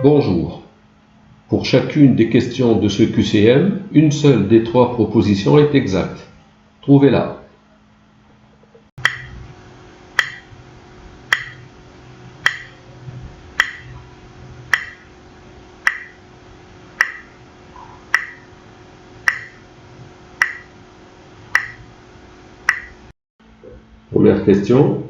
Bonjour. Pour chacune des questions de ce QCM, une seule des trois propositions est exacte. Trouvez-la. Première question.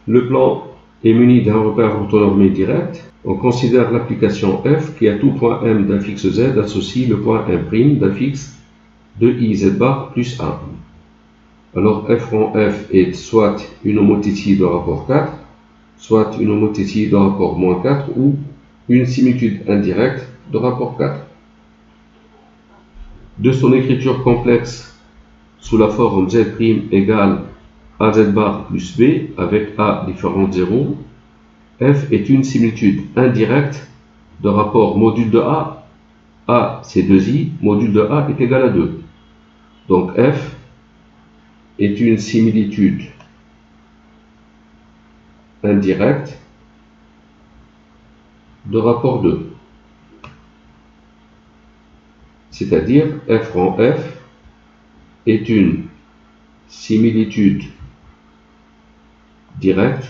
Le plan est muni d'un repère orthonormé direct. On considère l'application f qui à tout point m d'un fixe z associe le point m' d'un fixe de i z bar plus 1. Alors f rond f est soit une homothétie de rapport 4, soit une homothétie de rapport moins 4 ou une similitude indirecte de rapport 4. De son écriture complexe sous la forme z' égale az bar plus b avec a différent de 0, f est une similitude indirecte de rapport module de a c'est 2i, module de a est égal à 2. Donc f est une similitude indirecte de rapport 2. C'est-à-dire f rond f est une similitude directe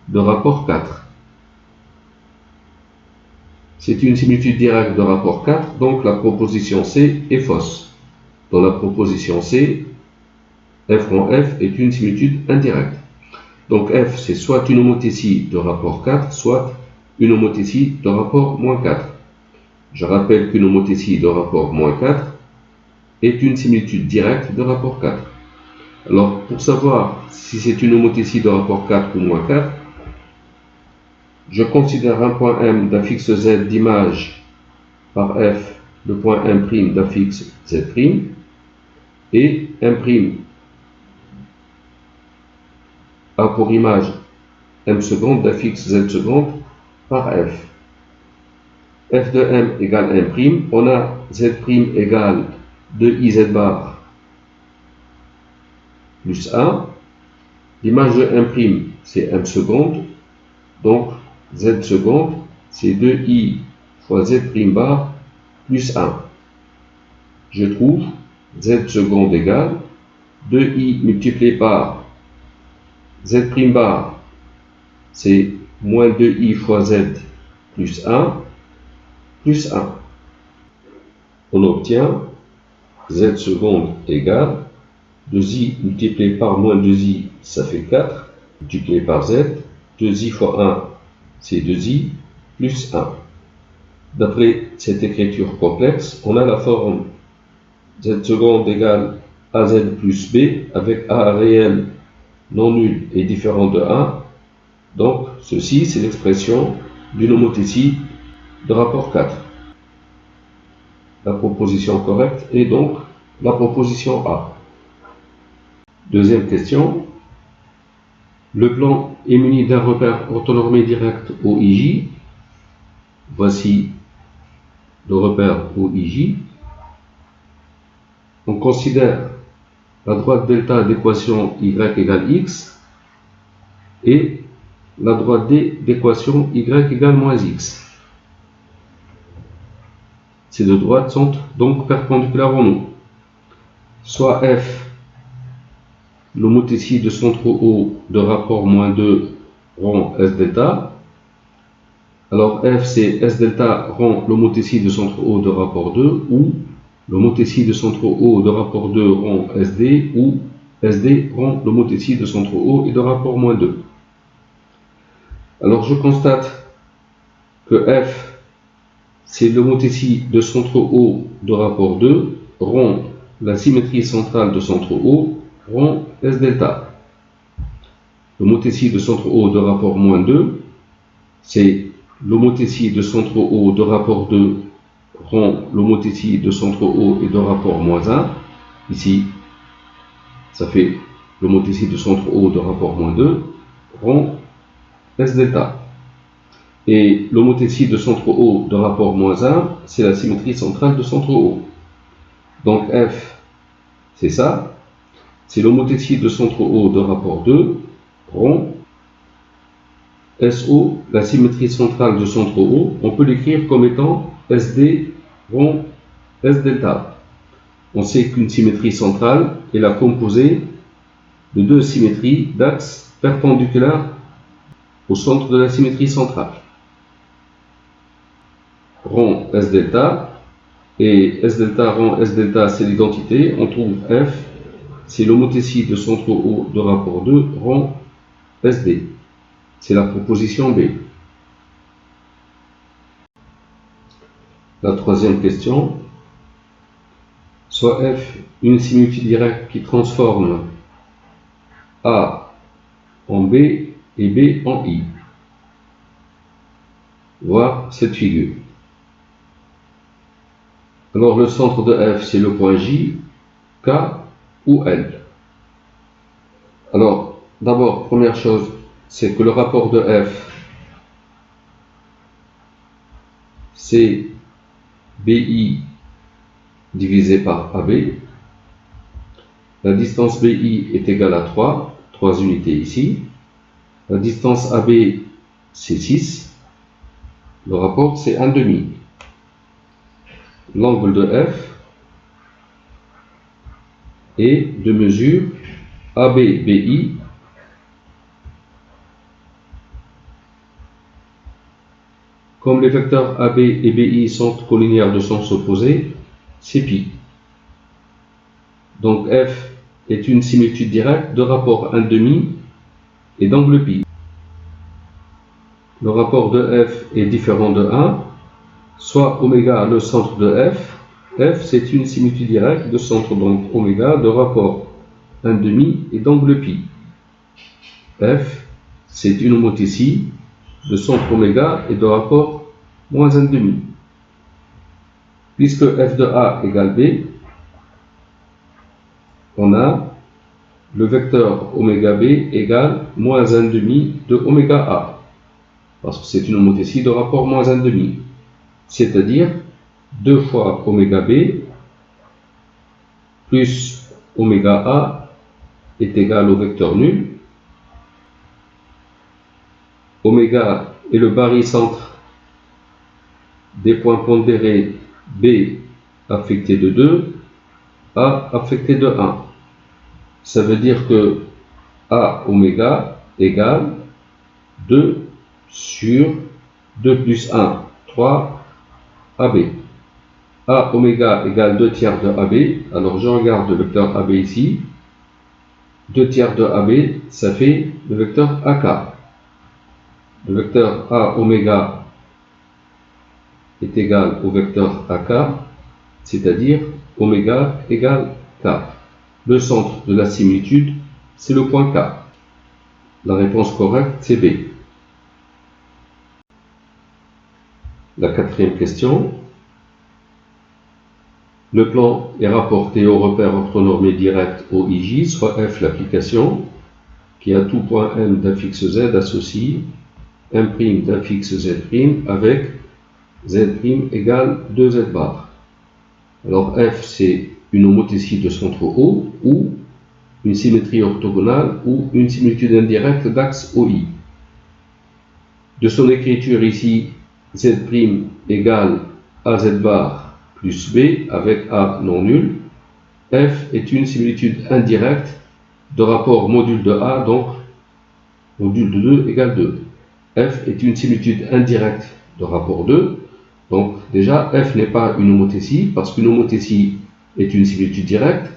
de rapport 4. C'est une similitude directe de rapport 4, donc la proposition C est fausse. Dans la proposition C, f rond f est une similitude indirecte. Donc f, c'est soit une homothétie de rapport 4, soit une homothétie de rapport moins 4. Je rappelle qu'une homothétie de rapport moins 4 est une similitude directe de rapport 4. Alors, pour savoir si c'est une homothétie de rapport 4 ou moins 4, je considère un point M d'un fixe Z d'image par F, le point M' d'un fixe Z', et M' a pour image M seconde d'un fixe Z seconde par F. F de M égale M', on a Z' égale 2iz bar plus 1. L'image de M' c'est M seconde, donc Z seconde c'est 2i fois Z' bar plus 1. Je trouve Z seconde égale 2i multiplié par Z' bar, c'est moins 2i fois Z plus 1, plus 1. On obtient Z seconde égale 2i multiplié par moins 2i, ça fait 4, multiplié par Z, 2i fois 1, c'est 2i, plus 1. D'après cette écriture complexe, on a la forme Z seconde égale AZ plus B avec A réel non nul et différent de 1. Donc, ceci, c'est l'expression d'une homothétie de rapport 4. La proposition correcte est donc la proposition A. Deuxième question. Le plan est muni d'un repère orthonormé direct OIJ. Voici le repère OIJ. On considère la droite delta d'équation y égale x et la droite D d'équation y égale moins x. Ces deux droites sont donc perpendiculaires en nous. Soit f, l'homothétie de centre O de rapport moins 2 rond S delta. Alors f c'est S delta rond l'homothétie de centre O de rapport 2 ou l'homothétie de centre O de rapport 2 rond SD ou SD rond l'homothétie de centre O et de rapport moins 2. Alors je constate que f c'est l'homothétie de centre O de rapport 2 rond la symétrie centrale de centre O rond S delta. L'homothétie de centre O de rapport moins 2, c'est l'homothétie de centre O de rapport 2 rond l'homothétie de centre O et de rapport moins 1. Ici, ça fait l'homothétie de centre O de rapport moins 2 rond S delta. Et l'homothétie de centre O de rapport moins 1, c'est la symétrie centrale de centre O. Donc F, c'est ça. C'est l'homothétie de centre O de rapport 2 rond SO, la symétrie centrale de centre O, on peut l'écrire comme étant SD rond S delta. On sait qu'une symétrie centrale est la composée de deux symétries d'axes perpendiculaires au centre de la symétrie centrale. Rond S delta, et S delta rond S delta, c'est l'identité. On trouve F, c'est l'homothétie de centre O de rapport 2 rond SD. C'est la proposition B. La troisième question, soit F une similitude directe qui transforme A en B et B en I. Voir cette figure. Alors le centre de F, c'est le point J, K ou L. Alors, d'abord, première chose, c'est que le rapport de F, c'est BI divisé par AB. La distance BI est égale à 3 unités ici. La distance AB, c'est 6. Le rapport, c'est 1,5. L'angle de F est de mesure AB-BI comme les vecteurs AB et BI sont collinéaires de sens opposé, c'est pi. Donc F est une similitude directe de rapport 1,5 et d'angle pi. Le rapport de F est différent de 1, soit oméga le centre de F. F c'est une similitude directe de centre, donc oméga de rapport 1,5 et d'angle pi. F c'est une homothétie de centre oméga et de rapport moins 1,5. Puisque f de A égale B, on a le vecteur oméga B égale moins 1,5 de oméga A. Parce que c'est une homothétie de rapport moins 1,5. C'est-à-dire 2 fois oméga B plus oméga A est égal au vecteur nul. Oméga est le barycentre des points pondérés B affecté de 2, A affecté de 1. Ça veut dire que A oméga égale 2 sur 2 plus 1, 3 AB. A oméga égale 2 tiers de AB. Alors je regarde le vecteur AB ici. 2 tiers de AB, ça fait le vecteur AK. Le vecteur A oméga est égal au vecteur AK, c'est-à-dire oméga égale K. Le centre de la similitude, c'est le point K. La réponse correcte, c'est B. La quatrième question. Le plan est rapporté au repère orthonormé direct OIJ, soit F l'application, qui a tout point M d'un fixe Z associe M' d'un fixe Z' avec Z' égale 2Z bar. Alors F c'est une homothétie de centre O ou une symétrie orthogonale ou une similitude indirecte d'axe OI. De son écriture ici, Z' égale AZ bar plus B avec A non nul. F est une similitude indirecte de rapport module de A, donc module de 2 égale 2. F est une similitude indirecte de rapport 2. Donc déjà, F n'est pas une homothétie, parce qu'une homothétie est une similitude directe.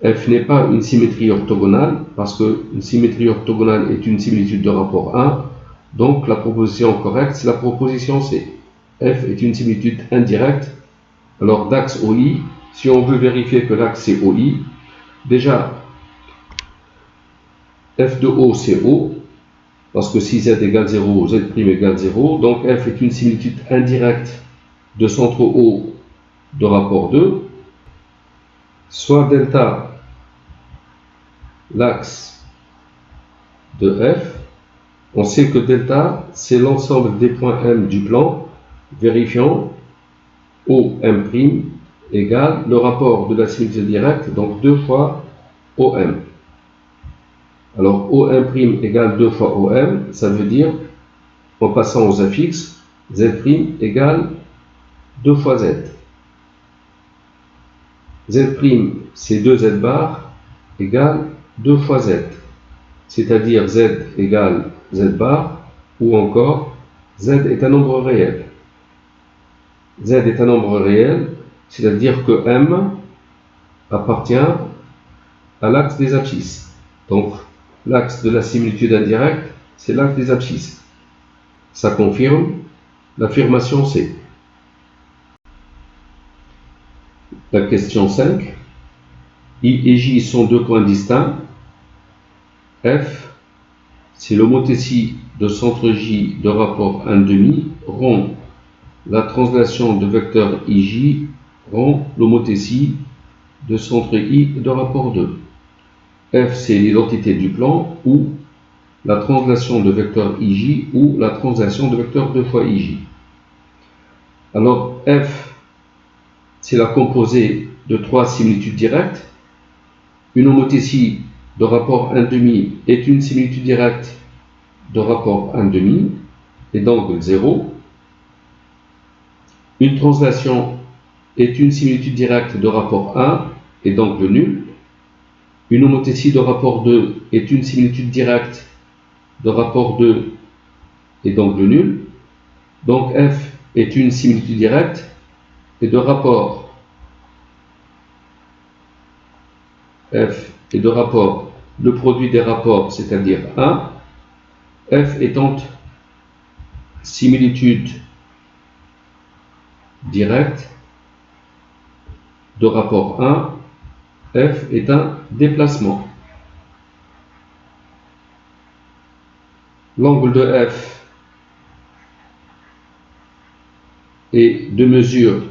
F n'est pas une symétrie orthogonale, parce qu'une symétrie orthogonale est une similitude de rapport 1. Donc la proposition correcte, c'est la proposition C. F est une similitude indirecte. Alors d'axe OI, si on veut vérifier que l'axe c'est OI, déjà F de O c'est O, parce que si Z égale 0, Z' égale 0, donc F est une similitude indirecte de centre O de rapport 2, soit delta l'axe de F. On sait que delta c'est l'ensemble des points M du plan, vérifiant OM' égale le rapport de la similitude directe, donc 2 fois OM. Alors OM' égale 2 fois OM, ça veut dire en passant aux affixes, Z' égale 2 fois Z. Z', c'est 2Z bar, égale 2 fois Z. C'est-à-dire Z égale Z bar, ou encore Z est un nombre réel. Z est un nombre réel, c'est-à-dire que M appartient à l'axe des abscisses. Donc, l'axe de la similitude indirecte, c'est l'axe des abscisses. Ça confirme l'affirmation C. La question 5. I et J sont deux points distincts. F, c'est l'homothétie de centre J de rapport 1,5 rond la translation de vecteur IJ rond l'homothétie de centre I de rapport 2. F, c'est l'identité du plan ou la translation de vecteur IJ ou la translation de vecteur 2 fois IJ. Alors, F, c'est la composée de trois similitudes directes. Une homothétie de rapport 1,5 est une similitude directe de rapport 1,5 et d'angle 0. Une translation est une similitude directe de rapport 1 et d'angle nul. Une homothétie de rapport 2 est une similitude directe de rapport 2 et d'angle nul. Donc F est une similitude directe et de rapport F et de rapport le produit des rapports, c'est-à-dire 1. F étant similitude directe de rapport 1, F est un déplacement. L'angle de F est de mesure,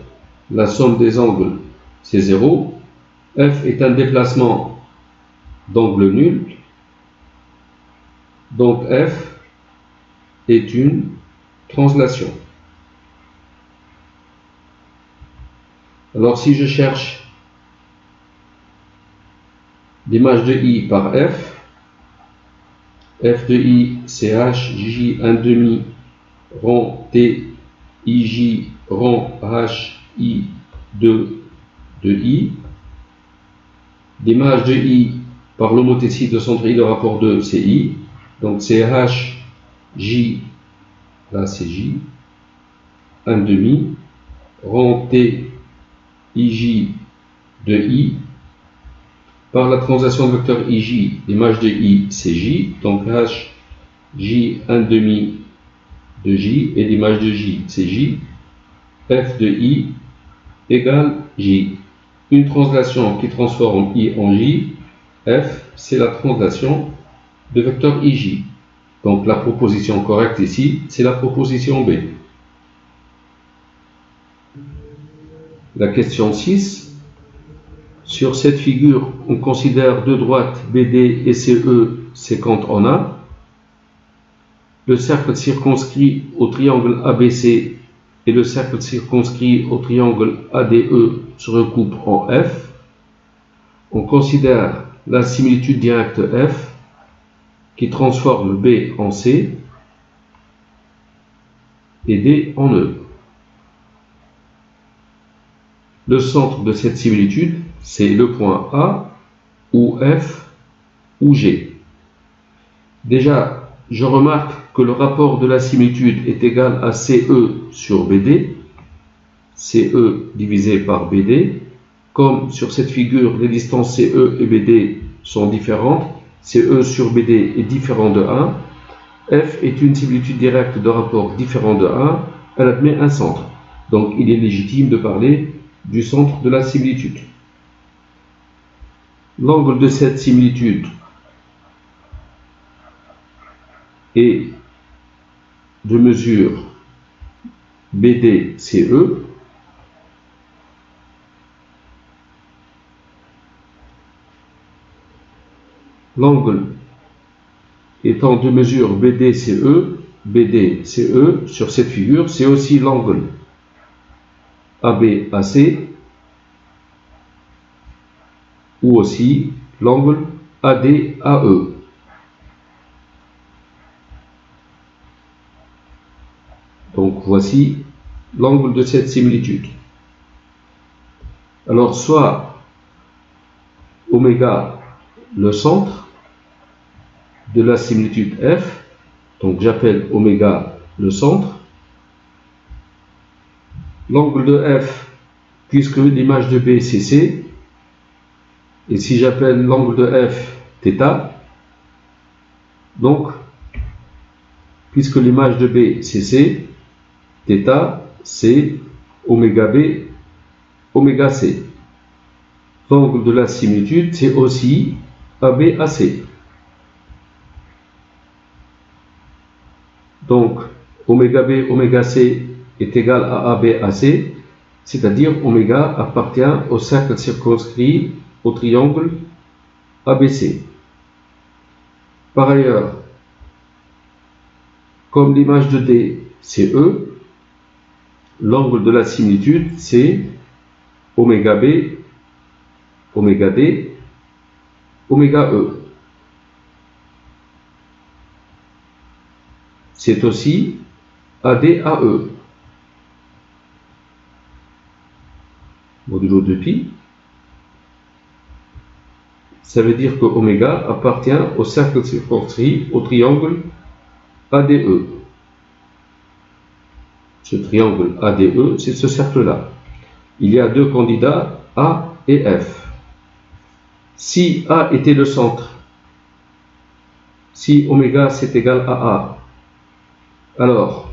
la somme des angles, c'est 0. F est un déplacement d'angle nul. Donc F est une translation. Alors si je cherche l'image de I par F, F de I, c'est H, J, 1,5, rond T, IJ, rond H, I, 2, de I. L'image de I par l'homothétie de centre I de rapport 2, c'est I. Donc c'est H, J, là c'est J, 1,5, rond T, IJ, de I. Par la translation de vecteur IJ, l'image de I, c'est J. Donc H, J, 1,5 de J. Et l'image de J, c'est J. F de I égale J. Une translation qui transforme I en J, F, c'est la translation de vecteur IJ. Donc la proposition correcte ici, c'est la proposition B. La question 6. Sur cette figure, on considère deux droites BD et CE sécantes en A. Le cercle circonscrit au triangle ABC et le cercle circonscrit au triangle ADE se recoupent en F. On considère la similitude directe F qui transforme B en C et D en E. Le centre de cette similitude, c'est le point A, ou F, ou G. Déjà, je remarque que le rapport de la similitude est égal à CE sur BD, CE divisé par BD. Comme sur cette figure, les distances CE et BD sont différentes, CE sur BD est différent de 1. F est une similitude directe de rapport différent de 1, elle admet un centre. Donc il est légitime de parler du centre de la similitude. L'angle de cette similitude est de mesure BD-CE. L'angle étant de mesure BD-CE, BD-CE sur cette figure, c'est aussi l'angle AB-AC ou aussi l'angle AD-AE. voici l'angle de cette similitude. Alors, soit oméga, le centre de la similitude F, donc j'appelle oméga le centre, l'angle de F, puisque l'image de B c'est C, et si j'appelle l'angle de F θ, donc puisque l'image de B c'est C, θ c'est oméga B, oméga C. L'angle de la similitude c'est aussi AB AC. Donc oméga B, oméga C est égal à AB AC, c'est-à-dire oméga appartient au cercle circonscrit au triangle ABC. Par ailleurs, comme l'image de D c'est E, l'angle de la similitude c'est oméga B, oméga D, oméga E. C'est aussi AD AE. Modulo 2π. Ça veut dire que oméga appartient au cercle circonscrit au triangle ADE. Ce triangle ADE, c'est ce cercle-là. Il y a deux candidats, A et F. Si A était le centre, si oméga c'est égal à A, alors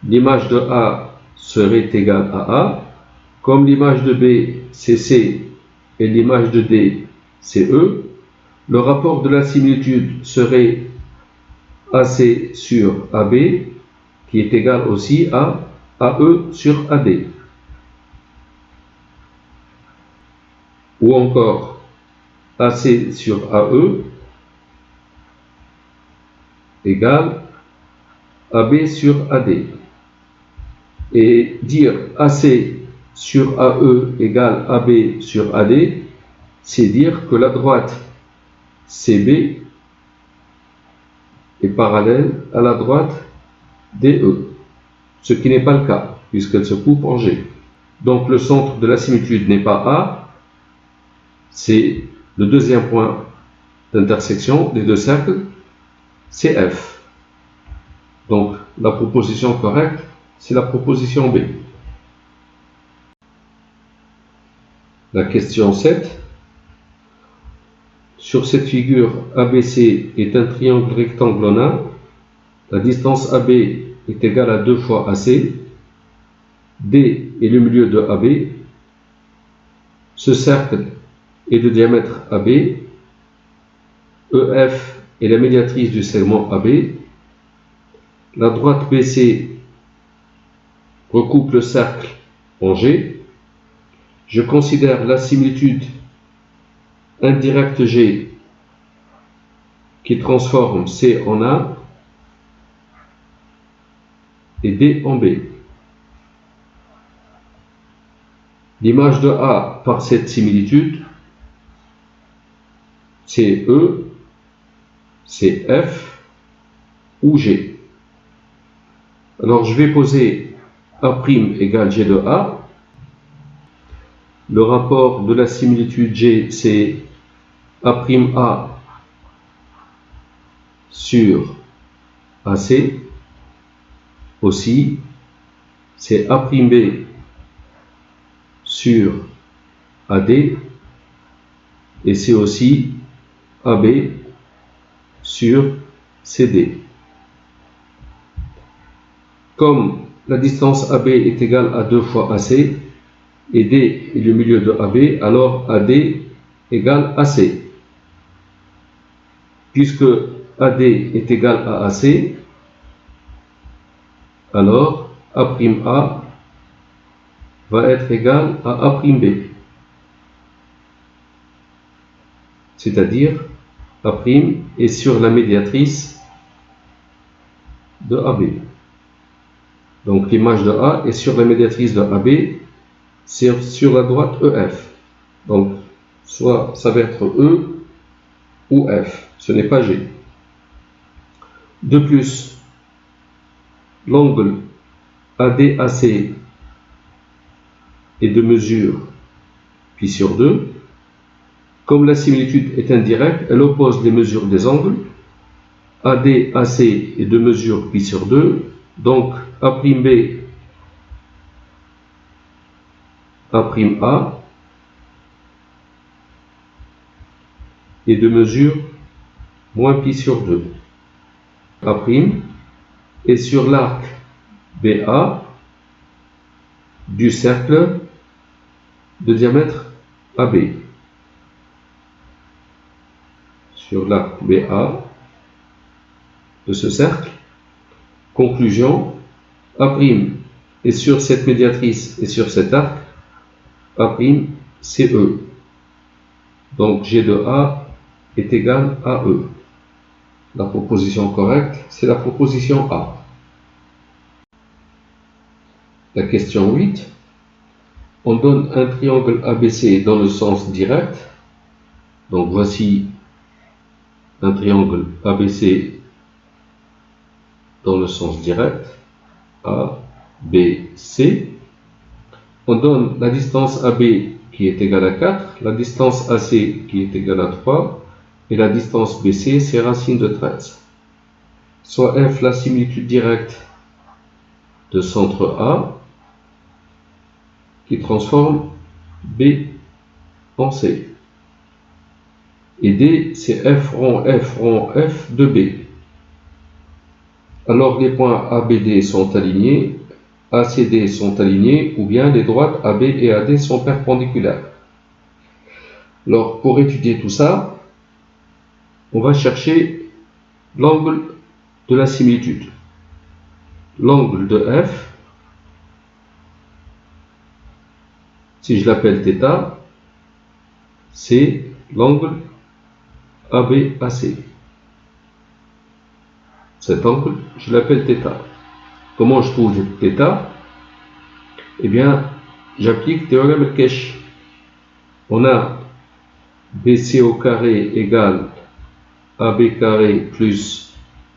l'image de A serait égale à A. Comme l'image de B c'est C et l'image de D c'est E, le rapport de la similitude serait AC sur AB, qui est égal aussi à AE sur AD. Ou encore AC sur AE égale AB sur AD. Et dire AC sur AE égale AB sur AD, c'est dire que la droite CB est parallèle à la droite DE, ce qui n'est pas le cas, puisqu'elle se coupe en G. Donc le centre de la similitude n'est pas A, c'est le deuxième point d'intersection des deux cercles, c'est F. Donc la proposition correcte, c'est la proposition B. La question 7. Sur cette figure, ABC est un triangle rectangle en A. La distance AB est égale à 2 fois AC. D est le milieu de AB. Ce cercle est de diamètre AB. EF est la médiatrice du segment AB. La droite BC recoupe le cercle en G. Je considère la similitude indirecte G qui transforme C en A et D en B. L'image de A par cette similitude, c'est E, c'est F ou G. Alors je vais poser A' égale G de A. Le rapport de la similitude G, c'est A'A sur AC. Aussi, c'est A'B sur AD. Et c'est aussi AB sur CD. Comme la distance AB est égale à 2 fois AC, et D est le milieu de AB, alors AD égale AC. Puisque AD est égal à AC, alors A'A va être égal à A'B. C'est-à-dire A' est sur la médiatrice de AB. Donc l'image de A est sur la médiatrice de AB, c'est sur la droite EF. Donc soit ça va être E ou F, ce n'est pas G. De plus, l'angle ADAC est de mesure pi sur 2. Comme la similitude est indirecte, elle oppose les mesures des angles. ADAC est de mesure pi sur 2. Donc A'B A'A est de mesure moins pi sur 2. A' est sur l'arc BA du cercle de diamètre AB. Sur l'arc BA de ce cercle. Conclusion, A' est sur cette médiatrice et sur cet arc. A' c'est E. Donc G de A est égal à E. La proposition correcte, c'est la proposition A. La question 8. On donne un triangle ABC dans le sens direct. Donc voici un triangle ABC dans le sens direct. A, B, C. On donne la distance AB qui est égale à 4, la distance AC qui est égale à 3, et la distance BC, c'est racine de 13. Soit F la similitude directe de centre A, qui transforme B en C. Et D, c'est F rond F de B. Alors les points ABD sont alignés, ACD sont alignés, ou bien les droites AB et AD sont perpendiculaires. Alors pour étudier tout ça, on va chercher l'angle de la similitude. L'angle de F, si je l'appelle θ, c'est l'angle ABAC. Cet angle, je l'appelle θ. Comment je trouve θ? Eh bien, j'applique théorème El-Kesh. On a BC au carré égale AB carré plus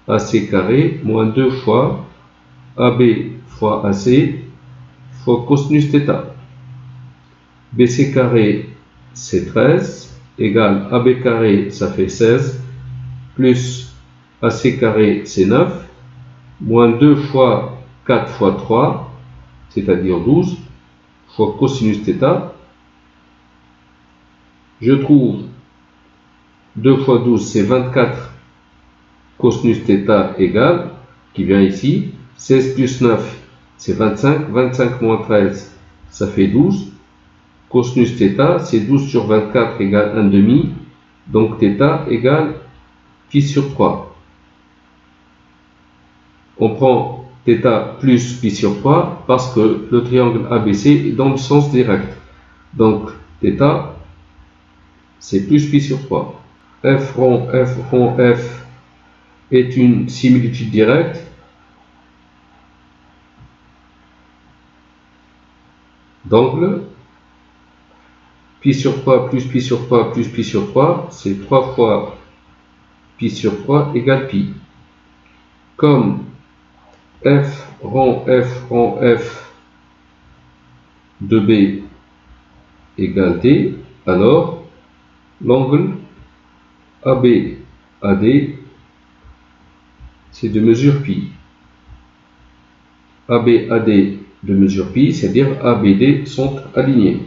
AC carré moins 2 fois AB fois AC fois cosinus θ. BC carré c'est 13 égale AB carré ça fait 16 plus AC carré c'est 9 moins 2 fois 4 fois 3 c'est-à-dire 12 fois cosinus θ. Je trouve 2 fois 12 c'est 24 cosinus θ égale, qui vient ici, 16 plus 9 c'est 25, 25 moins 13 ça fait 12, cosinus θ c'est 12 sur 24 égale 1 demi, donc θ égale pi sur 3. On prend θ plus pi sur 3 parce que le triangle ABC est dans le sens direct. Donc θ c'est plus pi sur 3. F rond F est une similitude directe. D'angle. Pi sur 3 plus pi sur 3 plus pi sur 3, c'est 3 fois pi sur 3 égale pi. Comme F rond F de B égale D, alors l'angle ABAD c'est de mesure pi. ABAD de mesure pi, c'est-à-dire ABD sont alignés.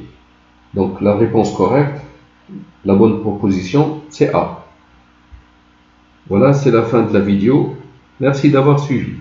Donc la réponse correcte, la bonne proposition, c'est A. Voilà, c'est la fin de la vidéo. Merci d'avoir suivi.